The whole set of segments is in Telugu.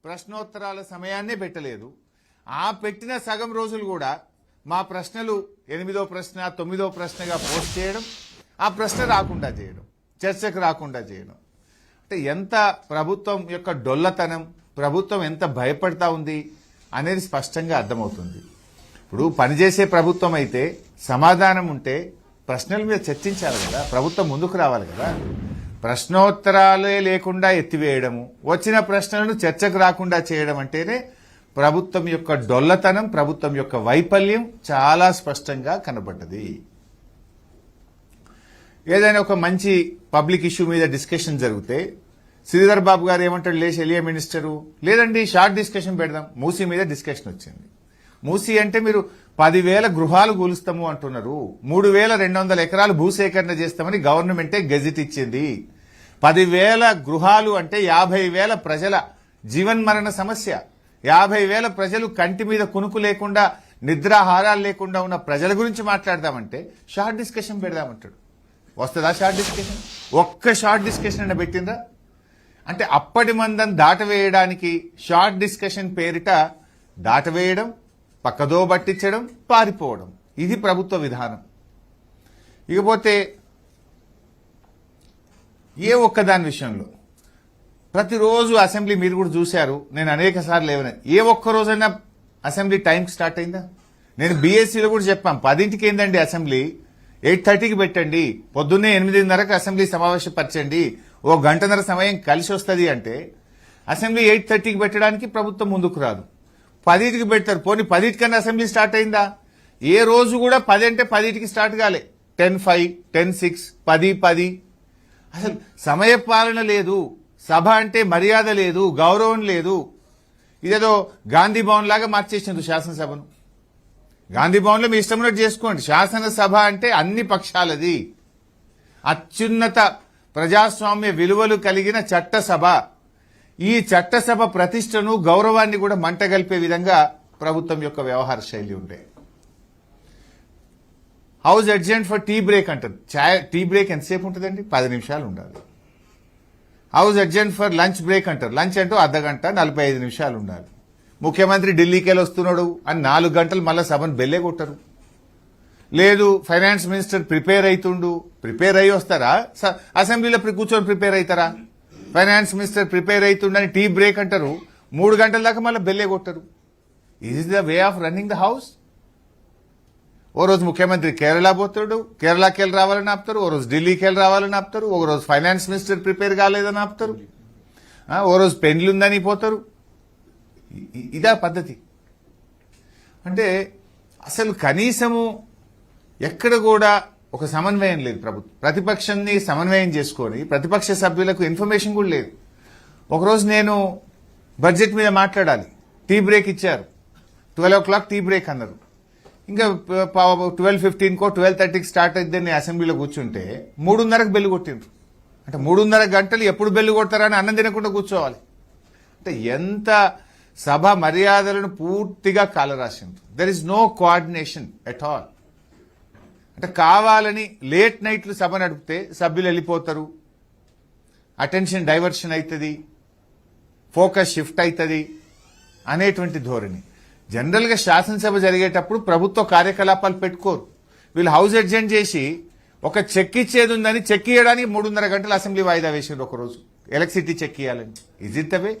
ప్రశ్నోత్తరాల సమయాన్నే పెట్టలేదు. ఆ పెట్టిన సగం రోజులు కూడా మా ప్రశ్నలు 8వ ప్రశ్న 9వ ప్రశ్నగా పోస్ట్ చేయడం, ఆ ప్రశ్న రాకుండా చేయడం, చర్చకు రాకుండా చేయడం. అంటే ఎంత ప్రభుత్వం యొక్క డొల్లతనం, ప్రభుత్వం ఎంత భయపడతా ఉంది అనేది స్పష్టంగా అర్థమవుతుంది. ఇప్పుడు పనిచేసే ప్రభుత్వం అయితే సమాధానం ఉంటే ప్రశ్నల మీద చర్చించాలి కదా, ప్రభుత్వం ముందుకు రావాలి కదా. ప్రశ్నోత్తరాలే లేకుండా ఎత్తివేయడము, వచ్చిన ప్రశ్నలను చర్చకు రాకుండా చేయడం అంటేనే ప్రభుత్వం యొక్క డొల్లతనం, ప్రభుత్వం యొక్క వైఫల్యం చాలా స్పష్టంగా కనబడ్డది. ఏదైనా ఒక మంచి పబ్లిక్ ఇష్యూ మీద డిస్కషన్ జరిగితే శ్రీధర్ బాబు గారు ఏమంటాడు, లేచి ఎలియా మినిస్టరు, లేదండి షార్ట్ డిస్కషన్ పెడదాం. మూసీ మీద డిస్కషన్ వచ్చింది. మూసీ అంటే మీరు 10,000 గృహాలు కూలుస్తాము అంటున్నారు, 3,200 ఎకరాలు భూసేకరణ చేస్తామని గవర్నమెంటే గెజిట్ ఇచ్చింది. 10,000 గృహాలు అంటే 50,000 ప్రజల జీవన్మరణ సమస్య. 50,000 ప్రజలు కంటి మీద కునుకు లేకుండా, నిద్రాహారాలు లేకుండా ఉన్న ప్రజల గురించి మాట్లాడదామంటే షార్ట్ డిస్కషన్ పెడదామంటాడు. వస్తుందా షార్ట్ డిస్కషన్? ఒక్క షార్ట్ డిస్కషన్ అయినా పెట్టిందా? అంటే అప్పటి మందం దాటవేయడానికి షార్ట్ డిస్కషన్ పేరిట దాటవేయడం, పక్కదో పట్టించడం, పారిపోవడం, ఇది ప్రభుత్వ విధానం. ఇకపోతే ఏ ఒక్కదాని విషయంలో ప్రతిరోజు అసెంబ్లీ మీరు కూడా చూశారు, నేను అనేక సార్లు ఏమైనా ఏ ఒక్క రోజైనా అసెంబ్లీ టైంకి స్టార్ట్ అయిందా? నేను బీఎస్సీలో కూడా చెప్పాను, 10ంటికి ఏందండి అసెంబ్లీ, 8:30కి పెట్టండి, పొద్దున్నే 8:30కి అసెంబ్లీ సమావేశపరచండి, ఓ గంటన్నర సమయం కలిసి వస్తుంది అంటే అసెంబ్లీ 8:30కి పెట్టడానికి ప్రభుత్వం ముందుకు రాదు. 10ంటికి పెడతారు. పోనీ 10ంటికన్నా అసెంబ్లీ స్టార్ట్ అయిందా? ఏ రోజు కూడా 10 అంటే 10ంటికి స్టార్ట్ కాలే. 10:05, 10:06, 10:10. అసలు సమయ పాలన లేదు, సభ అంటే మర్యాద లేదు, గౌరవం లేదు. ఇదేదో గాంధీ భవన్ లాగా మార్చేసింది శాసనసభను. గాంధీ భవన్ లో మీ ఇష్టం ఉన్నట్టు చేసుకోండి. శాసనసభ అంటే అన్ని పక్షాలది, అత్యున్నత ప్రజాస్వామ్య విలువలు కలిగిన చట్టసభ. ఈ చట్టసభ ప్రతిష్టను, గౌరవాన్ని కూడా మంటగలిపే విధంగా ప్రభుత్వం యొక్క వ్యవహార శైలి ఉండే. House adjourned for tea break అంటారు. టీ బ్రేక్ ఎంతసేపు ఉంటుందండి? 10 నిమిషాలు ఉండాలి. House adjourned for lunch break అంటారు. లంచ్ అంటూ అర్ధగంట 45 నిమిషాలు ఉండాలి. ముఖ్యమంత్రి ఢిల్లీకి వెళ్ళి వస్తున్నాడు అని 4 గంటలు మళ్ళీ సభను బెల్లే కొట్టరు. లేదు ఫైనాన్స్ మినిస్టర్ ప్రిపేర్ అవుతుండు, ప్రిపేర్ అయ్యి వస్తారా? అసెంబ్లీలో కూర్చొని ప్రిపేర్ అవుతారా? ఫైనాన్స్ మినిస్టర్ ప్రిపేర్ అవుతుండని టీ బ్రేక్ అంటారు, 3 గంటల దాకా మళ్ళీ బెల్లే కొట్టరు. Is the way of running the house. ఓ రోజు ముఖ్యమంత్రి కేరళ పోతాడు, కేరళకి వెళ్ళి రావాలని ఆపుతారు. ఓ రోజు ఢిల్లీకి వెళ్ళి రావాలని ఆపుతారు. ఒక రోజు ఫైనాన్స్ మినిస్టర్ ప్రిపేర్ కాలేదని ఆపుతారు. ఓ రోజు పెండ్లుందని పోతారు. ఇదా పద్ధతి? అంటే అసలు కనీసము ఎక్కడ కూడా ఒక సమన్వయం లేదు ప్రభుత్వం. ప్రతిపక్షాన్ని సమన్వయం చేసుకొని ప్రతిపక్ష సభ్యులకు ఇన్ఫర్మేషన్ కూడా లేదు. ఒకరోజు నేను బడ్జెట్ మీద మాట్లాడాలి, టీ బ్రేక్ ఇచ్చారు. 12 o'clock టీ బ్రేక్ అన్నారు. ఇంకా 12:15కో 12:30కి స్టార్ట్ అయిద్దని అసెంబ్లీలో కూర్చుంటే 3:30కి బెల్లు కొట్టిండ్రు. అంటే 3:30 గంటలు ఎప్పుడు బెల్లు కొడతారని అన్నం తినకుండా కూర్చోవాలి. అంటే ఎంత సభ మర్యాదలను పూర్తిగా కాలరాసిండ్రు. There is no coordination at all. అంటే కావాలని లేట్ నైట్లు సభ నడిపితే సభ్యులు వెళ్ళిపోతారు, అటెన్షన్ డైవర్షన్ అవుతుంది, ఫోకస్ షిఫ్ట్ అవుతుంది అనేటువంటి ధోరణి. జనరల్గా శాసనసభ జరిగేటప్పుడు ప్రభుత్వ కార్యకలాపాలు పెట్టుకోరు. వీళ్ళు హౌస్ అడ్జెంట్ చేసి ఒక చెక్ ఇచ్చేది ఉందని చెక్ ఇవ్వడానికి 3:30 గంటలు అసెంబ్లీ వాయిదా వేసారు. ఒకరోజు ఎలక్ట్రిసిటీ చెక్ ఇవ్వాలని. Is it the way?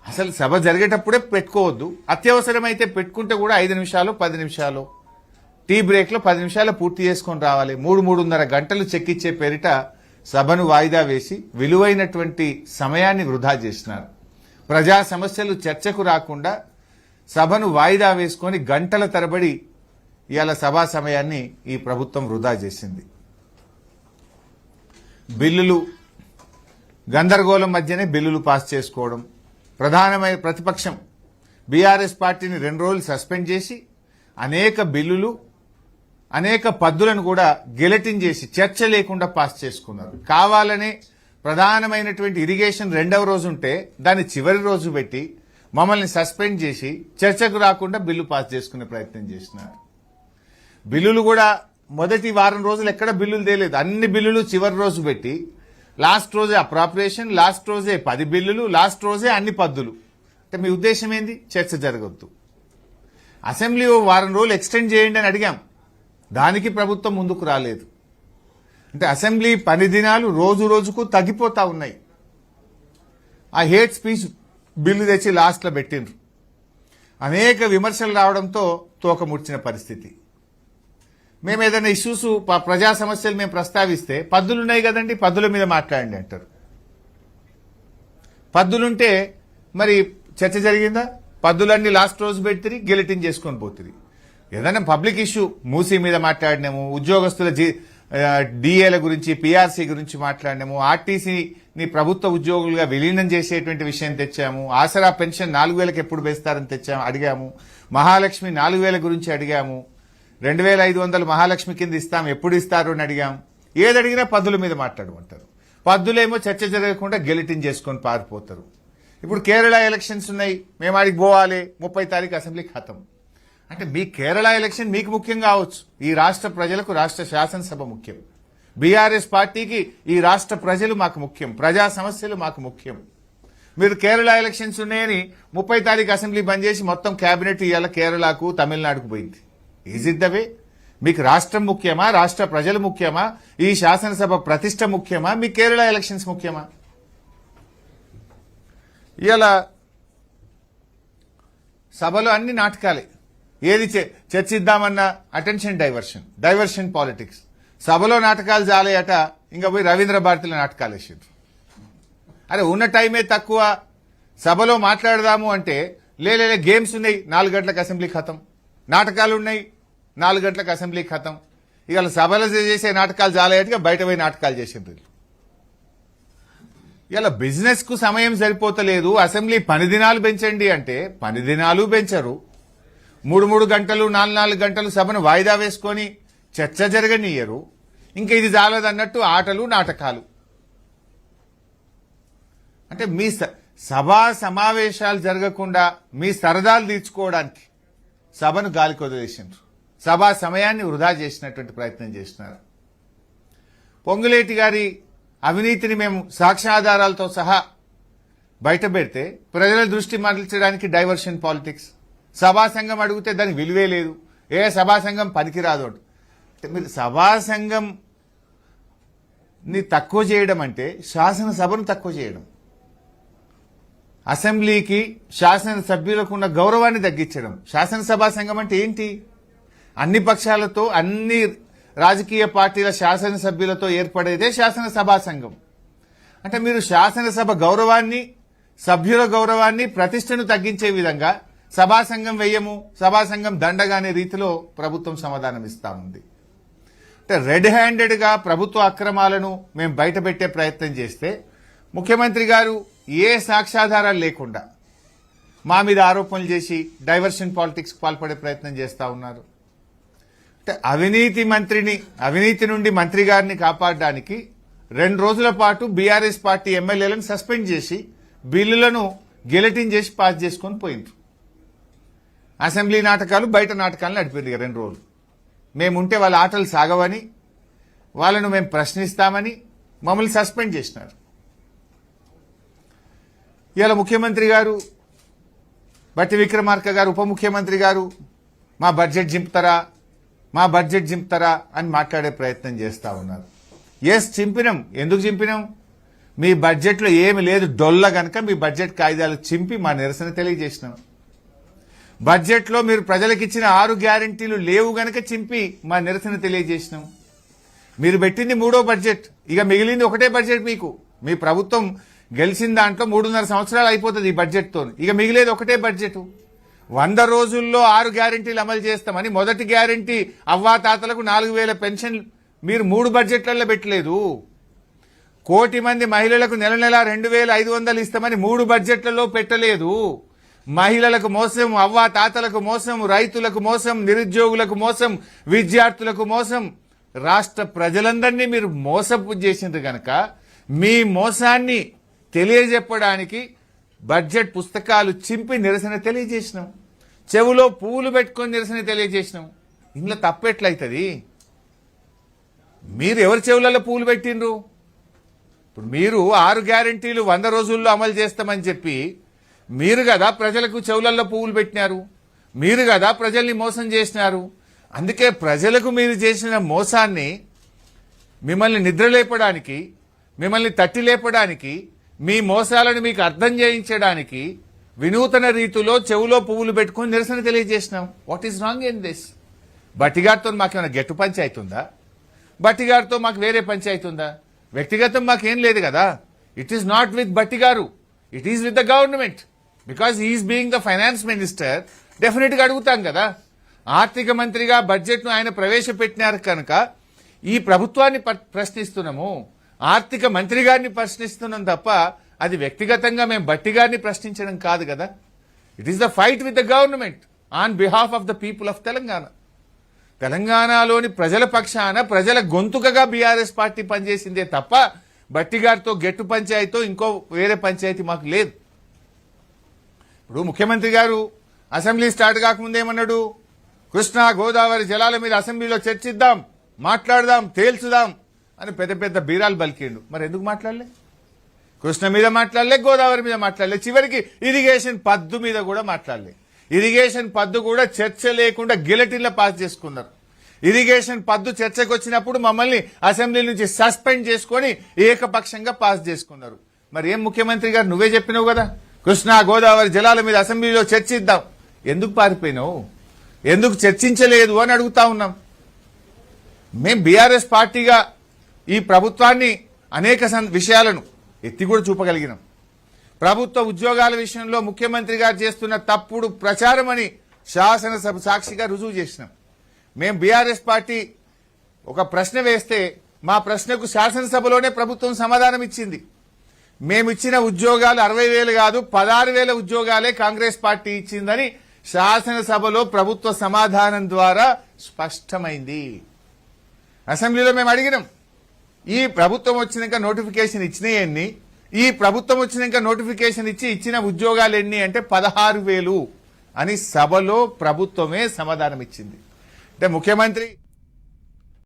అసలు సభ జరిగేటప్పుడే పెట్టుకోవద్దు. అత్యవసరమైతే పెట్టుకుంటే కూడా 5 నిమిషాలు 10 నిమిషాలు టీ బ్రేక్లో 10 నిమిషాలు పూర్తి చేసుకొని రావాలి. 3-3:30 గంటలు చెక్ ఇచ్చే పేరిట సభను వాయిదా వేసి విలువైనటువంటి సమయాన్ని వృధా చేసినారు. ప్రజా సమస్యలు చర్చకు రాకుండా సభను వాయిదా వేసుకొని గంటల తరబడి ఇవాళ సభా సమయాన్ని ఈ ప్రభుత్వం వృధా చేసింది. బిల్లులు గందరగోళం మధ్యనే బిల్లులు పాస్ చేసుకోవడం. ప్రధానమైన ప్రతిపక్షం బీఆర్ఎస్ పార్టీని 2 రోజులు సస్పెండ్ చేసి అనేక బిల్లులు, అనేక పద్దులను కూడా గెలటిన్ చేసి చర్చ లేకుండా పాస్ చేసుకున్నారు. కావాలనే ప్రధానమైనటువంటి ఇరిగేషన్ 2వ రోజు ఉంటే దాన్ని చివరి రోజు పెట్టి మమ్మల్ని సస్పెండ్ చేసి చర్చకు రాకుండా బిల్లు పాస్ చేసుకునే ప్రయత్నం చేసినారు. బిల్లులు కూడా మొదటి వారం రోజులు ఎక్కడ బిల్లులు తేలేదు. అన్ని బిల్లులు చివరి రోజు పెట్టి లాస్ట్ రోజే అప్రాప్రియేషన్, లాస్ట్ రోజే 10 బిల్లులు, లాస్ట్ రోజే అన్ని పద్దులు. అంటే మీ ఉద్దేశం ఏంది? చర్చ జరగొద్దు. అసెంబ్లీ ఓ వారం రోజులు ఎక్స్టెండ్ చేయండి అని అడిగాం, దానికి ప్రభుత్వం ముందుకు రాలేదు. అంటే అసెంబ్లీ పని దినాలు రోజు రోజుకు తగ్గిపోతా ఉన్నాయి. ఆ హేట్ స్పీచ్ బిల్లు తెచ్చి లాస్ట్లో పెట్టిండ్రు. అనేక విమర్శలు రావడంతో తోక ముడిచిన పరిస్థితి. మేము ఏదైనా ఇష్యూస్ ప్రజా సమస్యలు మేము ప్రస్తావిస్తే పద్దులున్నాయి కదండి, పద్దుల మీద మాట్లాడండి అంటారు. పద్దులుంటే మరి చర్చ జరిగిందా? పద్దులన్నీ లాస్ట్ రోజు పెట్టి గెలిటిన్ చేసుకొని పోతుంది. ఏదైనా పబ్లిక్ ఇష్యూ మూసీ మీద మాట్లాడినాము, ఉద్యోగస్తుల డిఏల గురించి, పిఆర్సీ గురించి మాట్లాడినాము, ఆర్టీసీని ప్రభుత్వ ఉద్యోగులుగా విలీనం చేసేటువంటి విషయం తెచ్చాము, ఆసరా పెన్షన్ 4,000కి ఎప్పుడు వేస్తారని అడిగాము, మహాలక్ష్మి 4,000 గురించి అడిగాము, 2,500 మహాలక్ష్మి కింద ఇస్తాం ఎప్పుడు ఇస్తారు అని అడిగాం. ఏది అడిగినా పద్దుల మీద మాట్లాడమంటారు. పద్దులేమో చర్చ జరగకుండా గెలిటిన్ చేసుకొని పారిపోతారు. ఇప్పుడు కేరళ ఎలక్షన్స్ ఉన్నాయి, మేము ఆడికి పోవాలి, 30 తారీఖు అసెంబ్లీ ఖతం. అంటే మీ కేరళ ఎలక్షన్ మీకు ముఖ్యం కావచ్చు, ఈ రాష్ట్ర ప్రజలకు రాష్ట్ర శాసనసభ ముఖ్యం. బీఆర్ఎస్ పార్టీకి ఈ రాష్ట్ర ప్రజలు మాకు ముఖ్యం, ప్రజా సమస్యలు మాకు ముఖ్యం. మీరు కేరళ ఎలక్షన్స్ ఉన్నాయని 30 తారీఖు అసెంబ్లీ బంద్ చేసి మొత్తం కేబినెట్ ఇవాళ కేరళకు, తమిళనాడుకు పోయింది. Is it the way? మీకు రాష్ట్రం ముఖ్యమా, రాష్ట్ర ప్రజలు ముఖ్యమా, ఈ శాసనసభ ప్రతిష్ట ముఖ్యమా, మీ కేరళ ఎలక్షన్స్ ముఖ్యమా? ఇలా సభలో అన్ని నాటకాలే. ఏది చర్చిద్దామన్నా అటెన్షన్ డైవర్షన్ పాలిటిక్స్. సభలో నాటకాలు జాలేయట, ఇంకా పోయి రవీంద్ర భారతిలో నాటకాలు వేసిండ్రు. అరే ఉన్న టైమే తక్కువ, సభలో మాట్లాడదాము అంటే లేలే గేమ్స్ ఉన్నాయి 4 గంటలకు అసెంబ్లీ ఖతం, నాటకాలు ఉన్నాయి 4 గంటలకు అసెంబ్లీ ఖతం. ఇవాళ సభలో చేసే నాటకాలు జాలేయటగా బయట పోయి నాటకాలు చేసిండ్రు. ఇలా బిజినెస్ కు సమయం సరిపోతలేదు, అసెంబ్లీ పని దినాలు పెంచండి అంటే పని దినాలు పెంచరు. 3 గంటలు 4 గంటలు సభను వాయిదా వేసుకొని చర్చ జరగనియ్యరు. ఇంకా ఇది చాలదన్నట్టు ఆటలు నాటకాలు. అంటే మీ సభా సమావేశాలు జరగకుండా మీ సరదాలు తీర్చుకోవడానికి సభను గాలికి వదిలేసిండ్రు. సభా సమయాన్ని వృధా చేసినటువంటి ప్రయత్నం చేస్తున్నారు. పొంగులేటి గారి అవినీతిని మేము సాక్ష్యాధారాలతో సహా బయట పెడితే ప్రజల దృష్టి మరల్చడానికి డైవర్షన్ పాలిటిక్స్. సభా సంఘం అడిగితే దానికి విలువే లేదు, ఏ సభా సంఘం పనికిరాదు. అంటే మీరు సభా సంఘంని తక్కువ చేయడం అంటే శాసనసభను తక్కువ చేయడం, అసెంబ్లీకి శాసనసభ్యులకు ఉన్న గౌరవాన్ని తగ్గించడం. శాసనసభా సంఘం అంటే ఏంటి? అన్ని పక్షాలతో, అన్ని రాజకీయ పార్టీల శాసనసభ్యులతో ఏర్పడేదే శాసనసభా సంఘం. అంటే మీరు శాసనసభ గౌరవాన్ని, సభ్యుల గౌరవాన్ని, ప్రతిష్టను తగ్గించే విధంగా సభా సంఘం వెయ్యము, సభా సంఘం దండగా అనే రీతిలో ప్రభుత్వం సమాధానం ఇస్తా ఉంది. అంటే రెడ్ హ్యాండెడ్ గా ప్రభుత్వ అక్రమాలను మేము బయట పెట్టే ప్రయత్నం చేస్తే ముఖ్యమంత్రి గారు ఏ సాక్ష్యాధారాలు లేకుండా మా మీద ఆరోపణలు చేసి డైవర్షన్ పాలిటిక్స్ పాల్పడే ప్రయత్నం చేస్తా ఉన్నారు. అంటే అవినీతి నుండి మంత్రి గారిని కాపాడడానికి 2 రోజుల పాటు బీఆర్ఎస్ పార్టీ ఎమ్మెల్యేలను సస్పెండ్ చేసి బిల్లులను గెలటిన్ చేసి పాస్ చేసుకొని పోయిండ్రు. అసెంబ్లీ నాటకాలు, బయట నాటకాలు నడిపింది 2 రోజులు. మేముంటే వాళ్ళ ఆటలు సాగవని, వాళ్ళను మేము ప్రశ్నిస్తామని మమ్మల్ని సస్పెండ్ చేసినారు. ఇవాళ ముఖ్యమంత్రి గారు, బట్టి విక్రమార్క గారు, ఉప ముఖ్యమంత్రి గారు మా బడ్జెట్ చింపుతారా అని మాట్లాడే ప్రయత్నం చేస్తా ఉన్నారు. ఎస్, చింపినాం. ఎందుకు చింపినాం? మీ బడ్జెట్లో ఏమి లేదు డొల్ల గనక మీ బడ్జెట్ కాయిదాలు చింపి మా నిరసన తెలియజేసినాం. బడ్జెట్లో మీరు ప్రజలకు ఇచ్చిన 6 గ్యారంటీలు లేవు గనక చింపి మా నిరసన తెలియజేసినాం. మీరు పెట్టింది 3వ బడ్జెట్, ఇక మిగిలింది ఒకటే బడ్జెట్. మీ ప్రభుత్వం గెలిచిన దాంట్లో 3.5 సంవత్సరాలు అయిపోతుంది ఈ బడ్జెట్తో. ఇక మిగిలేది ఒకటే బడ్జెట్. 100 రోజుల్లో 6 గ్యారంటీలు అమలు చేస్తామని మొదటి గ్యారంటీ అవ్వాతాతలకు 4,000 పెన్షన్ మీరు 3 బడ్జెట్లలో పెట్టలేదు. 1 కోటి మంది మహిళలకు నెల 2,500 ఇస్తామని 3 బడ్జెట్లలో పెట్టలేదు. మహిళలకు మోసం, అవ్వాతాతలకు మోసం, రైతులకు మోసం, నిరుద్యోగులకు మోసం, విద్యార్థులకు మోసం, రాష్ట్ర ప్రజలందరినీ మీరు మోసపు చేసిండ్రు గనక మీ మోసాన్ని తెలియజెప్పడానికి బడ్జెట్ పుస్తకాలు చింపి నిరసన తెలియజేసినాం. చెవులో పువ్వులు పెట్టుకొని నిరసన తెలియజేసినాం. ఇందులో తప్పెట్లయితుంది? మీరు ఎవరి చెవులలో పువ్వులు పెట్టిండ్రు? ఇప్పుడు మీరు 6 గ్యారంటీలు 100 రోజుల్లో అమలు చేస్తామని చెప్పి మీరు కదా ప్రజలకు చెవులల్లో పువ్వులు పెట్టినారు, మీరు కదా ప్రజల్ని మోసం చేసినారు. అందుకే ప్రజలకు మీరు చేసిన మోసాన్ని మిమ్మల్ని నిద్రలేపడానికి, మిమ్మల్ని తట్టి లేపడానికి, మీ మోసాలను మీకు అర్థం చేయించడానికి వినూతన రీతిలో చెవులో పువ్వులు పెట్టుకుని నిరసన తెలియజేసినాం. What is wrong in this? బట్టిగారితో మాకేమైనా గెట్టు పంచాయతీ ఉందా? బట్టిగారితో మాకు వేరే పంచాయతీ ఉందా? వ్యక్తిగతం మాకేం లేదు కదా. It is not with Bhatti గారు, it is with the government. Because he is being the finance minister, definite గా అడుగుతాం కదా. ఆర్థిక మంత్రిగా బడ్జెట్ ను ఆయన ప్రవేశపెట్టినారు కనుక ఈ ప్రభుత్వాన్ని ప్రశ్నిస్తున్నాము, ఆర్థిక మంత్రి గారిని ప్రశ్నిస్తున్నాం తప్ప అది వ్యక్తిగతంగా మేము బట్టి గారిని ప్రశ్నించడం కాదు కదా. It is the fight with the government on behalf of the people of Telangana. తెలంగాణలోని ప్రజల పక్షాన ప్రజల గొంతుకగా బీఆర్ఎస్ పార్టీ పనిచేసిందే తప్ప బట్టి గారితో గెట్టు పంచాయతీతో ఇంకో వేరే పంచాయతీ మాకు లేదు. ఇప్పుడు ముఖ్యమంత్రి గారు అసెంబ్లీ స్టార్ట్ కాకముందు ఏమన్నాడు? కృష్ణా గోదావరి జలాల మీద అసెంబ్లీలో చర్చిద్దాం, మాట్లాడదాం, తేల్చుదాం అని పెద్ద పెద్ద బీరాలు బలికిండు. మరి ఎందుకు మాట్లాడలే? కృష్ణ మీద మాట్లాడలే, గోదావరి మీద మాట్లాడలే, చివరికి ఇరిగేషన్ పద్దు మీద కూడా మాట్లాడలే. ఇరిగేషన్ పద్దు కూడా చర్చ లేకుండా గిలటిన్లో పాస్ చేసుకున్నారు. ఇరిగేషన్ పద్దు చర్చకు వచ్చినప్పుడు మమ్మల్ని అసెంబ్లీ నుంచి సస్పెండ్ చేసుకుని ఏకపక్షంగా పాస్ చేసుకున్నారు. మరి ఏం ముఖ్యమంత్రి గారు, నువ్వే చెప్పినావు కదా కృష్ణా గోదావరి జలాల మీద అసెంబ్లీలో చర్చిద్దాం, ఎందుకు పారిపోయినావు? ఎందుకు చర్చించలేదు అని అడుగుతా ఉన్నాం. మేం బీఆర్ఎస్ పార్టీగా ఈ ప్రభుత్వాన్ని అనేక విషయాలను ఎత్తి కూడా చూపగలిగినాం. ప్రభుత్వ ఉద్యోగాల విషయంలో ముఖ్యమంత్రి గారు చేస్తున్న తప్పుడు ప్రచారం అని శాసనసభ సాక్షిగా రుజువు చేసినాం. మేం బీఆర్ఎస్ పార్టీ ఒక ప్రశ్న వేస్తే మా ప్రశ్నకు శాసనసభలోనే ప్రభుత్వం సమాధానం ఇచ్చింది. మేమిచ్చిన ఉద్యోగాలు 60,000 కాదు 16,000 ఉద్యోగాలే కాంగ్రెస్ పార్టీ ఇచ్చిందని శాసనసభలో ప్రభుత్వ సమాధానం ద్వారా స్పష్టమైంది. అసెంబ్లీలో మేము అడిగినాం, ఈ ప్రభుత్వం వచ్చినాక నోటిఫికేషన్ ఇచ్చినాయి ఎన్ని, ఈ ప్రభుత్వం వచ్చినాక నోటిఫికేషన్ ఇచ్చిన ఉద్యోగాలు ఎన్ని అంటే 16,000 అని సభలో ప్రభుత్వమే సమాధానం ఇచ్చింది. అంటే ముఖ్యమంత్రి